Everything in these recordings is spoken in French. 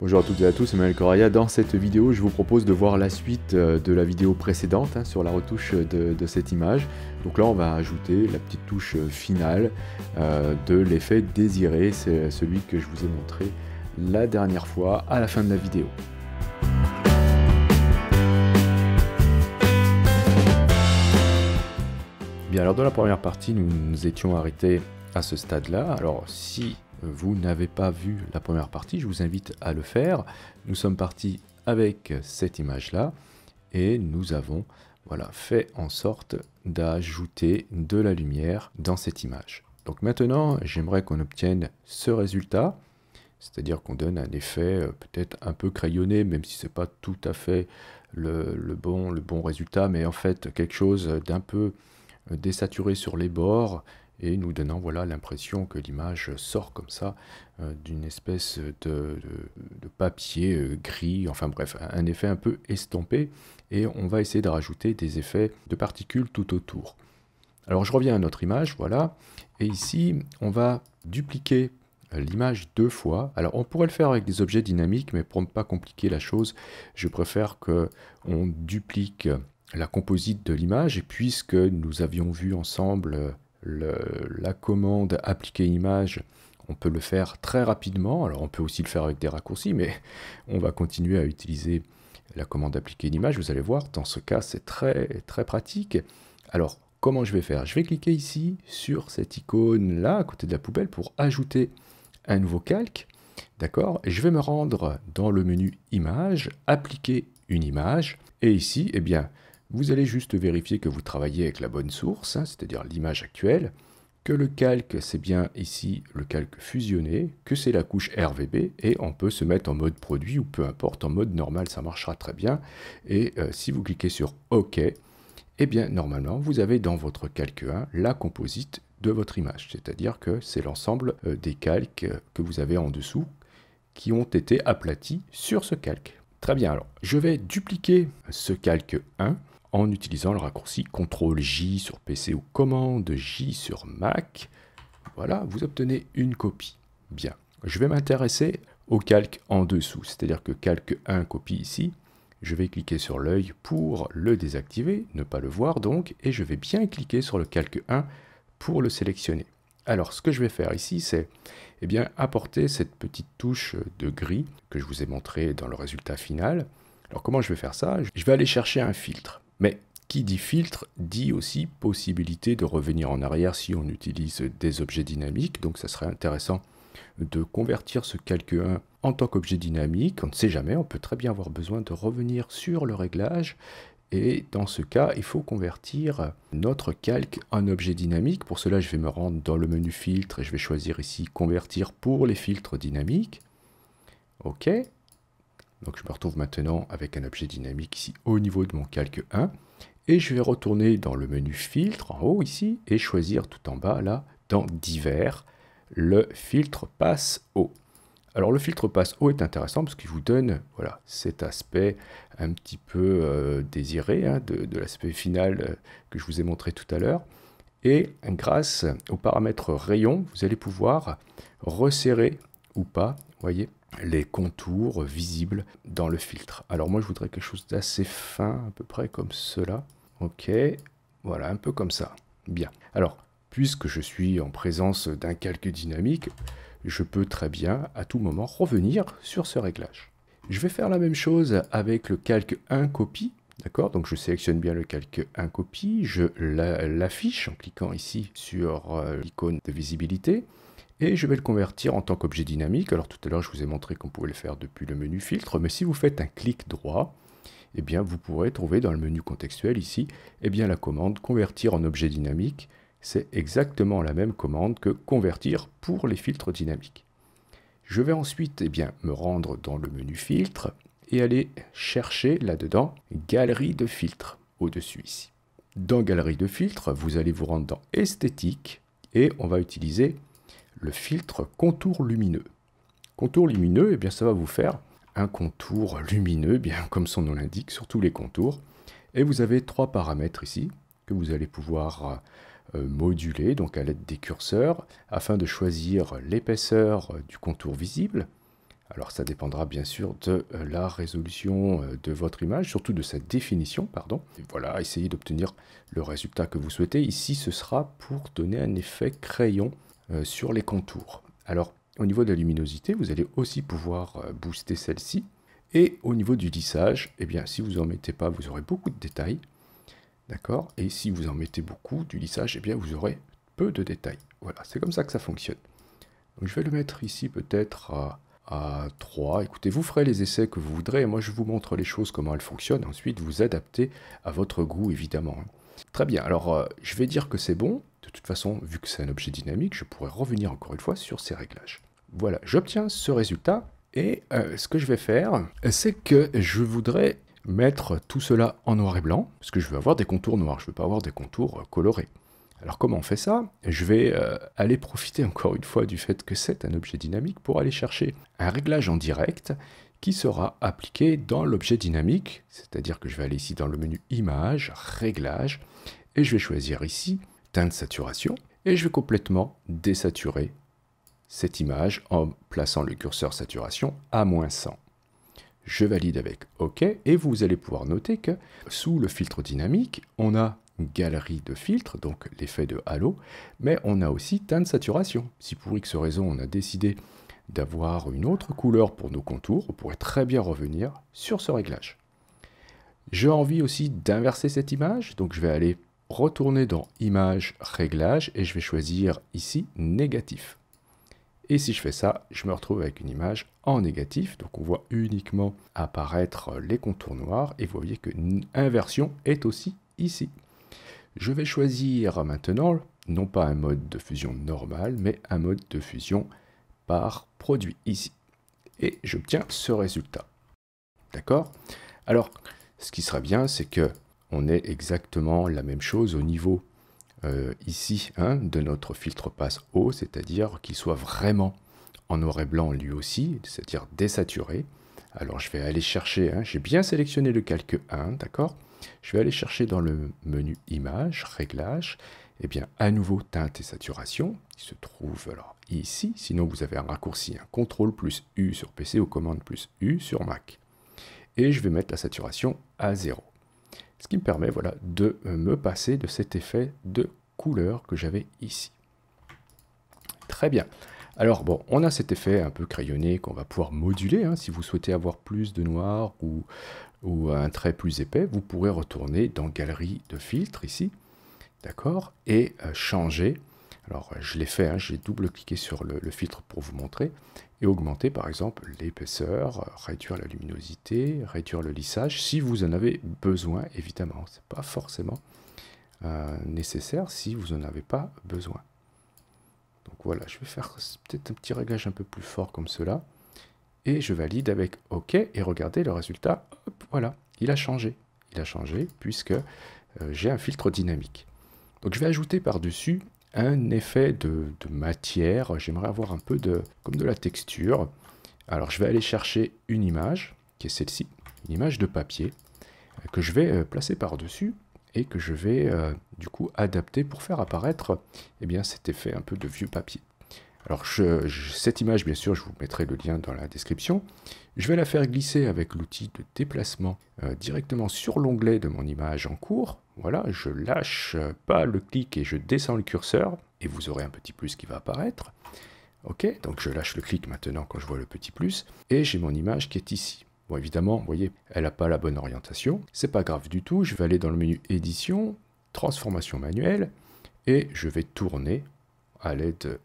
Bonjour à toutes et à tous, c'est Manuel Correa. Dans cette vidéo, je vous propose de voir la suite de la vidéo précédente sur la retouche de cette image. Donc là, on va ajouter la petite touche finale de l'effet désiré. C'est celui que je vous ai montré la dernière fois à la fin de la vidéo. Bien, alors dans la première partie, nous nous étions arrêtés à ce stade-là. Alors si vous n'avez pas vu la première partie, je vous invite à le faire. Nous sommes partis avec cette image-là et nous avons fait en sorte d'ajouter de la lumière dans cette image. Donc maintenant, j'aimerais qu'on obtienne ce résultat, c'est-à-dire qu'on donne un effet peut-être un peu crayonné, même si ce n'est pas tout à fait le bon résultat, mais en fait quelque chose d'un peu désaturé sur les bords, et nous donnant l'impression que l'image sort comme ça d'une espèce de papier gris, enfin bref, un effet un peu estompé, et on va essayer de rajouter des effets de particules tout autour. Alors je reviens à notre image, voilà, et ici on va dupliquer l'image deux fois. Alors on pourrait le faire avec des objets dynamiques, mais pour ne pas compliquer la chose, je préfère qu'on duplique la composite de l'image, et puisque nous avions vu ensemble la commande appliquer image, on peut le faire très rapidement. Alors on peut aussi le faire avec des raccourcis, mais on va continuer à utiliser la commande appliquer une image. Vous allez voir, dans ce cas, c'est très pratique. Alors, comment je vais faire? Je vais cliquer ici sur cette icône-là, à côté de la poubelle, pour ajouter un nouveau calque. D'accord? Et je vais me rendre dans le menu Image, appliquer une image. Et ici, eh bien, vous allez juste vérifier que vous travaillez avec la bonne source, c'est-à-dire l'image actuelle, que le calque, c'est bien ici le calque fusionné, que c'est la couche RVB, et on peut se mettre en mode produit, ou peu importe, en mode normal, ça marchera très bien. Et si vous cliquez sur OK, eh bien, normalement, vous avez dans votre calque 1 la composite de votre image, c'est-à-dire que c'est l'ensemble des calques que vous avez en dessous qui ont été aplatis sur ce calque. Très bien, alors je vais dupliquer ce calque 1 en utilisant le raccourci CTRL-J sur PC ou Commande-J sur Mac. Voilà, vous obtenez une copie. Bien, je vais m'intéresser au calque en dessous, c'est-à-dire que calque 1 copie ici. Je vais cliquer sur l'œil pour le désactiver, ne pas le voir donc, et je vais bien cliquer sur le calque 1 pour le sélectionner. Alors, ce que je vais faire ici, c'est apporter cette petite touche de gris que je vous ai montré dans le résultat final. Alors, comment je vais faire ça? Je vais aller chercher un filtre. Mais qui dit filtre, dit aussi possibilité de revenir en arrière si on utilise des objets dynamiques. Donc, ça serait intéressant de convertir ce calque 1 en tant qu'objet dynamique. On ne sait jamais, on peut très bien avoir besoin de revenir sur le réglage. Et dans ce cas, il faut convertir notre calque en objet dynamique. Pour cela, je vais me rendre dans le menu filtre et je vais choisir ici convertir pour les filtres dynamiques. OK. Donc je me retrouve maintenant avec un objet dynamique ici au niveau de mon calque 1. Et je vais retourner dans le menu filtre en haut ici et choisir tout en bas là, dans divers, le filtre passe haut. Alors le filtre passe haut est intéressant parce qu'il vous donne cet aspect un petit peu désiré de l'aspect final que je vous ai montré tout à l'heure. Et grâce aux paramètres rayon, vous allez pouvoir resserrer ou pas, voyez, les contours visibles dans le filtre. Alors moi je voudrais quelque chose d'assez fin, à peu près comme cela. Ok, voilà, un peu comme ça. Bien. Alors, puisque je suis en présence d'un calque dynamique, je peux très bien, à tout moment, revenir sur ce réglage. Je vais faire la même chose avec le calque 1 copie. D'accord? Donc je sélectionne bien le calque 1 copie, je l'affiche en cliquant ici sur l'icône de visibilité. Et je vais le convertir en tant qu'objet dynamique. Alors tout à l'heure, je vous ai montré qu'on pouvait le faire depuis le menu filtre, mais si vous faites un clic droit, eh bien, vous pourrez trouver dans le menu contextuel ici la commande convertir en objet dynamique. C'est exactement la même commande que convertir pour les filtres dynamiques. Je vais ensuite me rendre dans le menu filtre et aller chercher là-dedans galerie de filtres au-dessus ici. Dans galerie de filtres, vous allez vous rendre dans esthétique et on va utiliser le filtre contour lumineux. Contour lumineux, ça va vous faire un contour lumineux, bien comme son nom l'indique, sur tous les contours. Et vous avez trois paramètres ici que vous allez pouvoir moduler donc à l'aide des curseurs afin de choisir l'épaisseur du contour visible. Alors ça dépendra bien sûr de la résolution de votre image, surtout de sa définition, pardon. Et voilà, essayez d'obtenir le résultat que vous souhaitez. Ici, ce sera pour donner un effet crayon sur les contours. Alors, au niveau de la luminosité, vous allez aussi pouvoir booster celle-ci. Et au niveau du lissage, eh bien, si vous n'en mettez pas, vous aurez beaucoup de détails. D'accord? Et si vous en mettez beaucoup, du lissage, eh bien, vous aurez peu de détails. Voilà, c'est comme ça que ça fonctionne. Donc, je vais le mettre ici peut-être à 3. Écoutez, vous ferez les essais que vous voudrez. Moi, je vous montre les choses, comment elles fonctionnent. Ensuite, vous adaptez à votre goût, évidemment. Très bien. Alors, je vais dire que c'est bon. De toute façon, vu que c'est un objet dynamique, je pourrais revenir encore une fois sur ces réglages. Voilà, j'obtiens ce résultat. Et ce que je vais faire, c'est que je voudrais mettre tout cela en noir et blanc, parce que je veux avoir des contours noirs, je ne veux pas avoir des contours colorés. Alors comment on fait ça? Je vais aller profiter encore une fois du fait que c'est un objet dynamique pour aller chercher un réglage en direct qui sera appliqué dans l'objet dynamique, c'est-à-dire que je vais aller ici dans le menu Images, Réglages, et je vais choisir ici Teinte Saturation, et je vais complètement désaturer cette image en plaçant le curseur saturation à -100. Je valide avec OK, et vous allez pouvoir noter que sous le filtre dynamique, on a une galerie de filtres, donc l'effet de halo, mais on a aussi teinte saturation. Si pour X raison on a décidé d'avoir une autre couleur pour nos contours, on pourrait très bien revenir sur ce réglage. J'ai envie aussi d'inverser cette image, donc je vais aller retourner dans Image, Réglages, et je vais choisir ici Négatif. Et si je fais ça, je me retrouve avec une image en négatif, donc on voit uniquement apparaître les contours noirs, et vous voyez que inversion est aussi ici. Je vais choisir maintenant, non pas un mode de fusion normal, mais un mode de fusion par produit, ici. Et j'obtiens ce résultat. D'accord? Alors, ce qui serait bien, c'est que on ait exactement la même chose au niveau ici de notre filtre passe haut, c'est-à-dire qu'il soit vraiment en noir et blanc lui aussi, c'est-à-dire désaturé. Alors je vais aller chercher, j'ai bien sélectionné le calque 1, d'accord? Je vais aller chercher dans le menu Images, Réglages, et bien à nouveau teinte et saturation, qui se trouve alors ici, sinon vous avez un raccourci, CTRL plus U sur PC ou commande plus U sur Mac. Et je vais mettre la saturation à 0. Ce qui me permet voilà, de me passer de cet effet de couleur que j'avais ici. Très bien. Alors bon, on a cet effet un peu crayonné qu'on va pouvoir moduler. Si vous souhaitez avoir plus de noir ou un trait plus épais, vous pourrez retourner dans Galerie de filtres ici, d'accord, et changer. Alors je l'ai fait, j'ai double-cliqué sur le filtre pour vous montrer, et augmenter par exemple l'épaisseur, réduire la luminosité, réduire le lissage, si vous en avez besoin, évidemment. Ce n'est pas forcément nécessaire si vous n'en avez pas besoin. Donc voilà, je vais faire peut-être un petit réglage un peu plus fort comme cela, et je valide avec OK, et regardez le résultat, hop, voilà, il a changé puisque j'ai un filtre dynamique. Donc je vais ajouter par-dessus un effet de matière. J'aimerais avoir un peu comme de la texture. Alors je vais aller chercher une image, qui est celle-ci, une image de papier, que je vais placer par-dessus et que je vais du coup adapter pour faire apparaître cet effet un peu de vieux papier. Alors cette image, bien sûr, je vous mettrai le lien dans la description. Je vais la faire glisser avec l'outil de déplacement directement sur l'onglet de mon image en cours. Voilà, je lâche pas le clic et je descends le curseur et vous aurez un petit plus qui va apparaître. Ok, donc je lâche le clic maintenant quand je vois le petit plus et j'ai mon image qui est ici. Bon, évidemment, vous voyez, elle n'a pas la bonne orientation. C'est pas grave du tout. Je vais aller dans le menu Édition, Transformation manuelle et je vais tourner à l'aide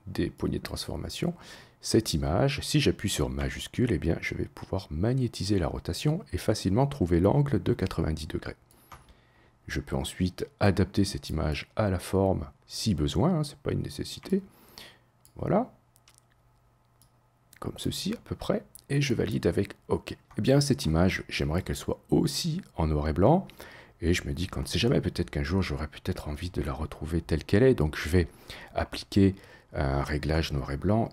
des poignées de transformation cette image. Si j'appuie sur majuscule, eh bien, je vais pouvoir magnétiser la rotation et facilement trouver l'angle de 90 degrés. Je peux ensuite adapter cette image à la forme si besoin, ce n'est pas une nécessité. Voilà, comme ceci à peu près, et je valide avec OK. Eh bien, cette image, j'aimerais qu'elle soit aussi en noir et blanc. Et je me dis qu'on ne sait jamais, peut-être qu'un jour j'aurai peut-être envie de la retrouver telle qu'elle est. Donc je vais appliquer un réglage noir et blanc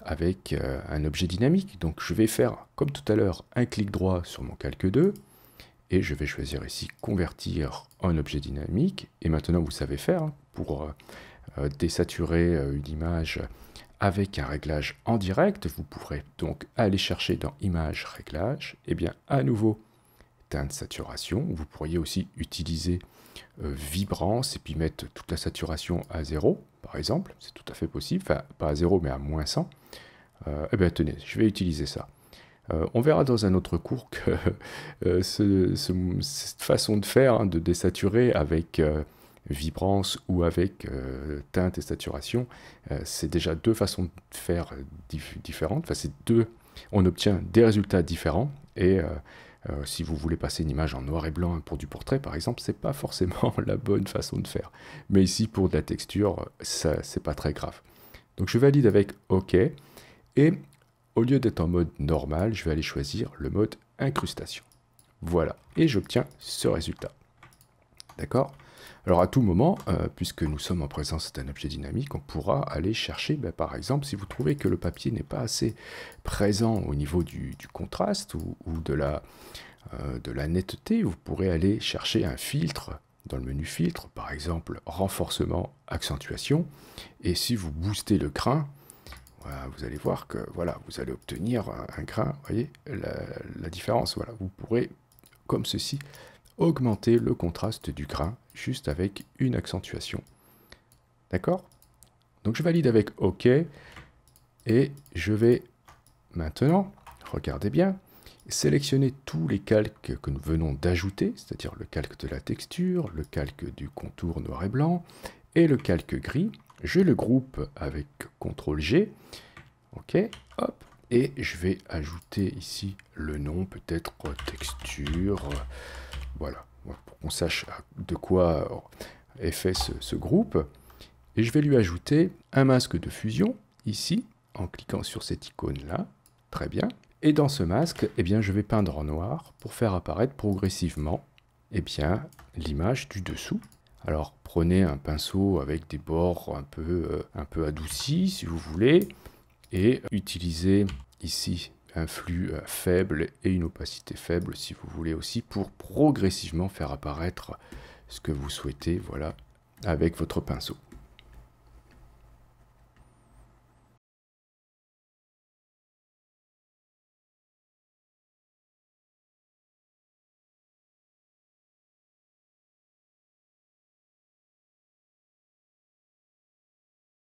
avec un objet dynamique. Donc je vais faire, comme tout à l'heure, un clic droit sur mon calque 2. Et je vais choisir ici convertir en objet dynamique. Et maintenant vous savez faire pour désaturer une image avec un réglage en direct. Vous pourrez donc aller chercher dans Images, Réglages, et bien à nouveau teinte, saturation. Vous pourriez aussi utiliser vibrance et puis mettre toute la saturation à 0, par exemple. C'est tout à fait possible, enfin pas à 0 mais à moins 100. Eh bien tenez, je vais utiliser ça. On verra dans un autre cours que cette façon de faire, hein, de désaturer avec vibrance ou avec teinte et saturation, c'est déjà deux façons de faire différentes. Enfin, on obtient des résultats différents et si vous voulez passer une image en noir et blanc pour du portrait, par exemple, c'est pas forcément la bonne façon de faire. Mais ici, pour de la texture, ça, c'est pas très grave. Donc je valide avec OK et au lieu d'être en mode normal, je vais aller choisir le mode incrustation. Voilà, et j'obtiens ce résultat. D'accord? Alors à tout moment, puisque nous sommes en présence d'un objet dynamique, on pourra aller chercher, par exemple, si vous trouvez que le papier n'est pas assez présent au niveau du contraste ou de la netteté, vous pourrez aller chercher un filtre dans le menu filtre, par exemple renforcement, accentuation, et si vous boostez le grain, voilà, vous allez voir que voilà, vous allez obtenir un grain, vous voyez la différence. Voilà, vous pourrez, comme ceci, augmenter le contraste du grain juste avec une accentuation. D'accord? Donc je valide avec OK et je vais maintenant, regardez bien, sélectionner tous les calques que nous venons d'ajouter, c'est-à-dire le calque de la texture, le calque du contour noir et blanc et le calque gris. Je le groupe avec CTRL-G, ok, hop, et je vais ajouter ici le nom, peut-être texture, voilà, pour qu'on sache de quoi est fait ce groupe. Et je vais lui ajouter un masque de fusion, ici, en cliquant sur cette icône-là, très bien. Et dans ce masque, eh bien, je vais peindre en noir pour faire apparaître progressivement eh bien, l'image du dessous. Alors prenez un pinceau avec des bords un peu adoucis si vous voulez et utilisez ici un flux faible et une opacité faible si vous voulez aussi pour progressivement faire apparaître ce que vous souhaitez, voilà, avec votre pinceau.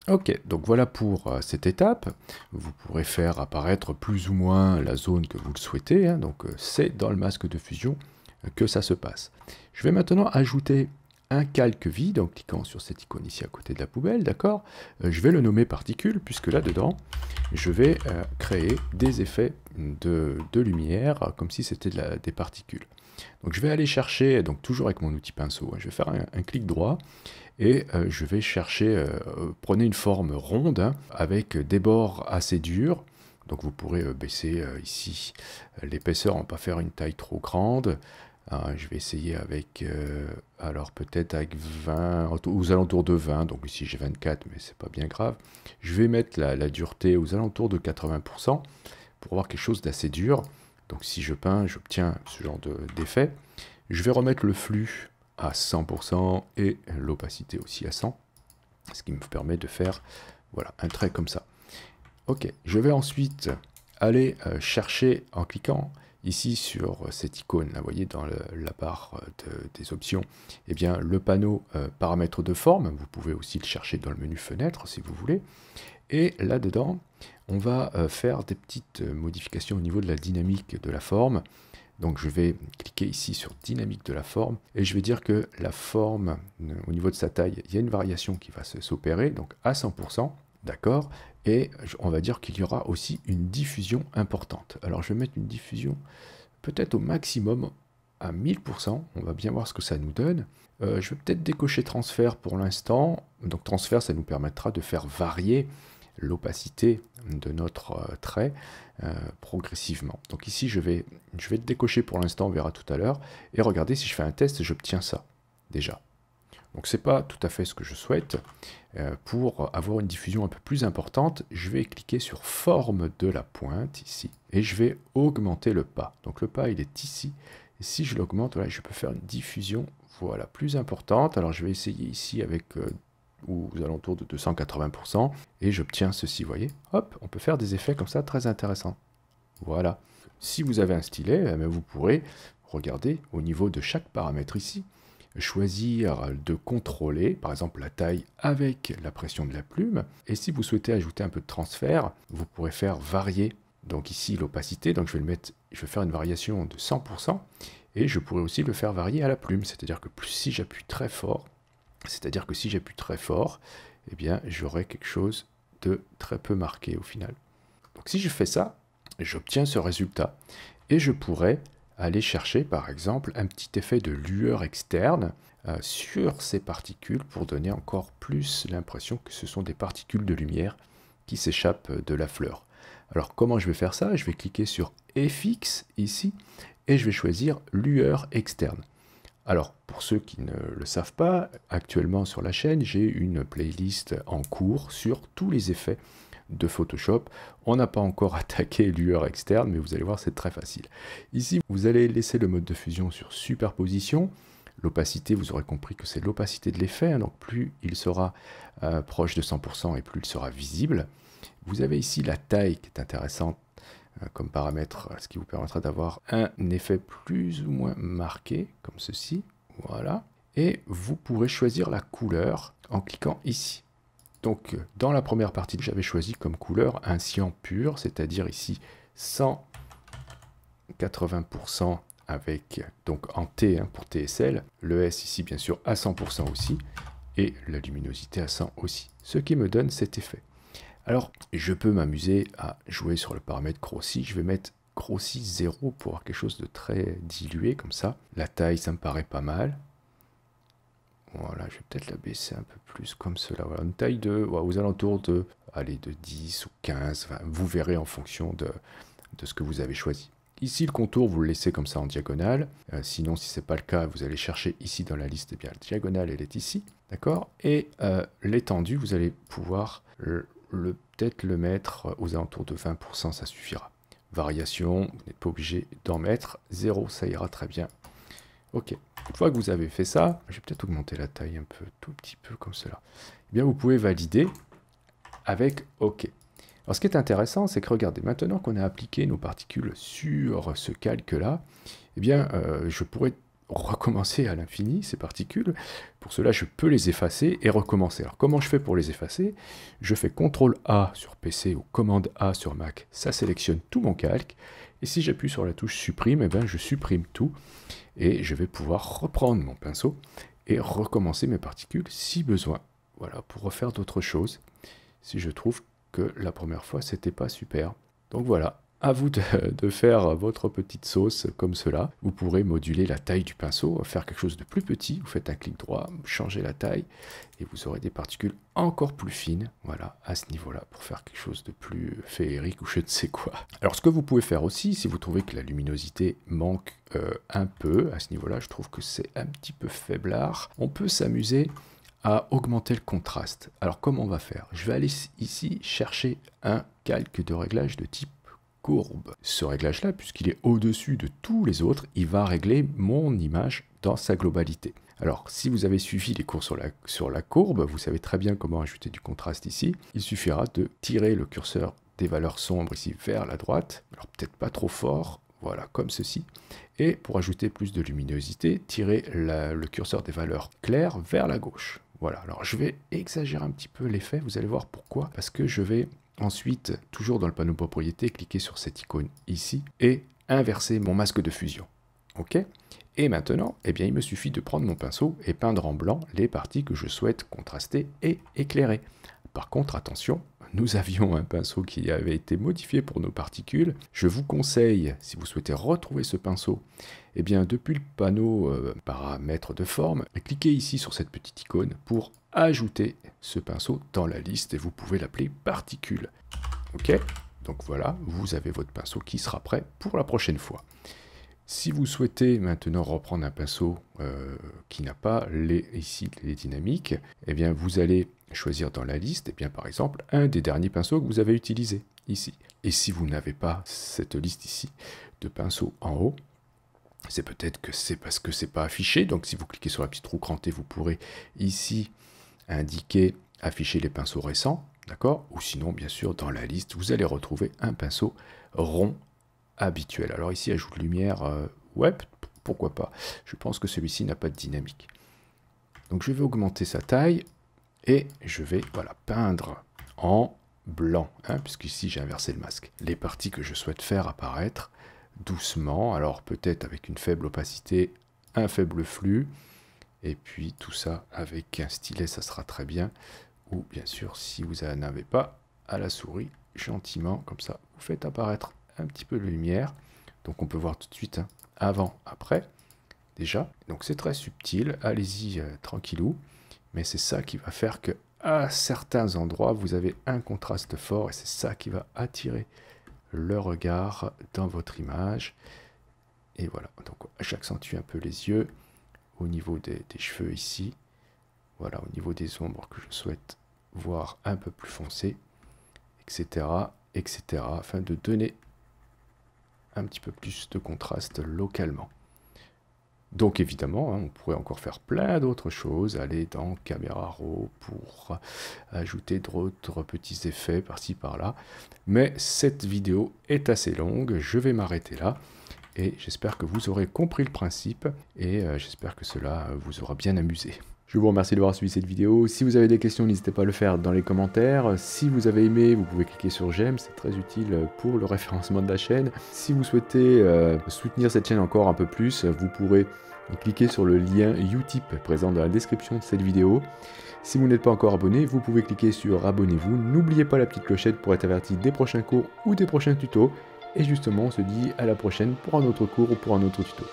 Ok, donc voilà pour cette étape. Vous pourrez faire apparaître plus ou moins la zone que vous le souhaitez, hein, donc c'est dans le masque de fusion que ça se passe. Je vais maintenant ajouter un calque vide en cliquant sur cette icône ici à côté de la poubelle, d'accord? Je vais le nommer particule, puisque là-dedans, je vais créer des effets de lumière, comme si c'était des particules. Donc je vais aller chercher, donc toujours avec mon outil pinceau, hein, je vais faire un clic droit, et je vais chercher, prenez une forme ronde, hein, avec des bords assez durs, donc vous pourrez baisser ici l'épaisseur, on ne va pas faire une taille trop grande. Je vais essayer avec, alors peut-être avec 20, aux alentours de 20, donc ici j'ai 24, mais c'est pas bien grave. Je vais mettre la dureté aux alentours de 80%, pour avoir quelque chose d'assez dur. Donc si je peins, j'obtiens ce genre d'effet. Je vais remettre le flux à 100% et l'opacité aussi à 100, ce qui me permet de faire voilà, un trait comme ça. Ok, je vais ensuite aller chercher en cliquant ici sur cette icône, là, vous voyez dans la barre des options, eh bien, le panneau paramètres de forme. Vous pouvez aussi le chercher dans le menu fenêtre si vous voulez. Et là-dedans, on va faire des petites modifications au niveau de la dynamique de la forme. Donc je vais cliquer ici sur dynamique de la forme et je vais dire que la forme, au niveau de sa taille, il y a une variation qui va s'opérer, donc à 100%, d'accord, et on va dire qu'il y aura aussi une diffusion importante. Alors je vais mettre une diffusion peut-être au maximum à 1000%, on va bien voir ce que ça nous donne. Je vais peut-être décocher transfert pour l'instant, donc transfert ça nous permettra de faire varier l'opacité de notre trait progressivement. Donc ici, je vais le décocher pour l'instant, on verra tout à l'heure. Et regardez, si je fais un test, j'obtiens ça, déjà. Donc c'est pas tout à fait ce que je souhaite. Pour avoir une diffusion un peu plus importante, je vais cliquer sur forme de la pointe, ici. Et je vais augmenter le pas. Donc le pas, il est ici. Et si je l'augmente, voilà, je peux faire une diffusion voilà, plus importante. Alors je vais essayer ici avec aux alentours de 280%, et j'obtiens ceci, vous voyez. Hop, on peut faire des effets comme ça très intéressants. Voilà. Si vous avez un stylet, eh bien, vous pourrez regarder au niveau de chaque paramètre ici, choisir de contrôler, par exemple, la taille avec la pression de la plume. Et si vous souhaitez ajouter un peu de transfert, vous pourrez faire varier. Donc ici, l'opacité, donc je vais faire une variation de 100%, et je pourrais aussi le faire varier à la plume. C'est-à-dire que si j'appuie très fort, eh bien, j'aurai quelque chose de très peu marqué au final. Donc si je fais ça, j'obtiens ce résultat. Et je pourrais aller chercher, par exemple, un petit effet de lueur externe sur ces particules pour donner encore plus l'impression que ce sont des particules de lumière qui s'échappent de la fleur. Alors, comment je vais faire ça? Je vais cliquer sur FX ici et je vais choisir lueur externe. Alors, pour ceux qui ne le savent pas, actuellement sur la chaîne, j'ai une playlist en cours sur tous les effets de Photoshop. On n'a pas encore attaqué lueur externe, mais vous allez voir, c'est très facile. Ici, vous allez laisser le mode de fusion sur superposition. L'opacité, vous aurez compris que c'est l'opacité de l'effet, hein, donc plus il sera proche de 100% et plus il sera visible. Vous avez ici la taille qui est intéressante comme paramètre, ce qui vous permettra d'avoir un effet plus ou moins marqué, comme ceci. Voilà. Et vous pourrez choisir la couleur en cliquant ici. Donc, dans la première partie, j'avais choisi comme couleur un cyan pur, c'est-à-dire ici 180% avec, donc en T hein, pour TSL, le S ici bien sûr à 100% aussi, et la luminosité à 100 aussi, ce qui me donne cet effet. Alors, je peux m'amuser à jouer sur le paramètre grossi. Je vais mettre grossi 0 pour avoir quelque chose de très dilué, comme ça. La taille, ça me paraît pas mal. Voilà, je vais peut-être la baisser un peu plus comme cela. Voilà, une taille aux alentours de 10 ou 15. Enfin, vous verrez en fonction de ce que vous avez choisi. Ici, le contour, vous le laissez comme ça en diagonale. Sinon, si ce n'est pas le cas, vous allez chercher ici dans la liste. Eh bien, la diagonale, elle est ici. D'accord? Et l'étendue, vous allez pouvoir peut-être le mettre aux alentours de 20%, ça suffira. Variation, vous n'êtes pas obligé d'en mettre. 0, ça ira très bien. Ok, une fois que vous avez fait ça, je vais peut-être augmenter la taille un peu, tout petit peu comme cela. Eh bien, vous pouvez valider avec OK. Alors, ce qui est intéressant, c'est que regardez, maintenant qu'on a appliqué nos particules sur ce calque-là, eh bien, je pourrais recommencer à l'infini ces particules. Pour cela, je peux les effacer et recommencer. Alors, comment je fais pour les effacer? Je fais CTRL A sur PC ou commande A sur Mac. Ça sélectionne tout mon calque. Et si j'appuie sur la touche supprime, eh bien, je supprime tout. Et je vais pouvoir reprendre mon pinceau et recommencer mes particules si besoin. Voilà, pour refaire d'autres choses, si je trouve que la première fois, c'était pas super. Donc voilà. À vous de faire votre petite sauce comme cela. Vous pourrez moduler la taille du pinceau, faire quelque chose de plus petit. Vous faites un clic droit, changez la taille et vous aurez des particules encore plus fines. Voilà, à ce niveau-là, pour faire quelque chose de plus féerique ou je ne sais quoi. Alors, ce que vous pouvez faire aussi, si vous trouvez que la luminosité manque un peu, à ce niveau-là, je trouve que c'est un petit peu faiblard, on peut s'amuser à augmenter le contraste. Alors, comment on va faire? Je vais aller ici chercher un calque de réglage de type courbe. Ce réglage-là, puisqu'il est au-dessus de tous les autres, il va régler mon image dans sa globalité. Alors, si vous avez suivi les cours sur la courbe, vous savez très bien comment ajouter du contraste ici. Il suffira de tirer le curseur des valeurs sombres ici vers la droite. Alors, peut-être pas trop fort, voilà, comme ceci. Et pour ajouter plus de luminosité, tirez le curseur des valeurs claires vers la gauche. Voilà, alors je vais exagérer un petit peu l'effet, vous allez voir pourquoi. Parce que je vais ensuite, toujours dans le panneau propriété, cliquer sur cette icône ici et inverser mon masque de fusion. OK? Et maintenant, eh bien, il me suffit de prendre mon pinceau et peindre en blanc les parties que je souhaite contraster et éclairer. Par contre, attention, nous avions un pinceau qui avait été modifié pour nos particules. Je vous conseille, si vous souhaitez retrouver ce pinceau, eh bien, depuis le panneau paramètres de forme, cliquez ici sur cette petite icône pour ajouter ce pinceau dans la liste et vous pouvez l'appeler particule. OK? Donc voilà, vous avez votre pinceau qui sera prêt pour la prochaine fois. Si vous souhaitez maintenant reprendre un pinceau qui n'a pas ici les dynamiques, eh bien vous allez choisir dans la liste, eh bien, par exemple, un des derniers pinceaux que vous avez utilisé ici. Et si vous n'avez pas cette liste ici de pinceaux en haut, c'est peut-être que c'est parce que c'est pas affiché. Donc si vous cliquez sur la petite roue crantée, vous pourrez ici indiquer, afficher les pinceaux récents, d'accord? Ou sinon, bien sûr, dans la liste, vous allez retrouver un pinceau rond habituel. Alors ici, ajout de lumière, ouais, pourquoi pas. Je pense que celui-ci n'a pas de dynamique. Donc je vais augmenter sa taille et je vais, voilà, peindre en blanc, hein, puisqu'ici j'ai inversé le masque. Les parties que je souhaite faire apparaître doucement, alors peut-être avec une faible opacité, un faible flux, et puis tout ça avec un stylet, ça sera très bien. Ou bien sûr, si vous n'en avez pas, à la souris, gentiment, comme ça, vous faites apparaître un petit peu de lumière. Donc on peut voir tout de suite, hein, avant, après, déjà. Donc c'est très subtil, allez-y tranquillou. Mais c'est ça qui va faire que à certains endroits, vous avez un contraste fort et c'est ça qui va attirer le regard dans votre image. Et voilà, donc j'accentue un peu les yeux au niveau des cheveux ici. Voilà, au niveau des ombres que je souhaite voir un peu plus foncé, etc., etc., afin de donner un petit peu plus de contraste localement. Donc évidemment, hein, on pourrait encore faire plein d'autres choses, aller dans Camera Raw pour ajouter d'autres petits effets par-ci par-là. Mais cette vidéo est assez longue, je vais m'arrêter là. Et j'espère que vous aurez compris le principe et j'espère que cela vous aura bien amusé. Je vous remercie d'avoir suivi cette vidéo. Si vous avez des questions, n'hésitez pas à le faire dans les commentaires. Si vous avez aimé, vous pouvez cliquer sur j'aime, c'est très utile pour le référencement de la chaîne. Si vous souhaitez soutenir cette chaîne encore un peu plus, vous pourrez cliquer sur le lien Utip présent dans la description de cette vidéo. Si vous n'êtes pas encore abonné, vous pouvez cliquer sur abonnez-vous. N'oubliez pas la petite clochette pour être averti des prochains cours ou des prochains tutos. Et justement, on se dit à la prochaine pour un autre cours ou pour un autre tuto.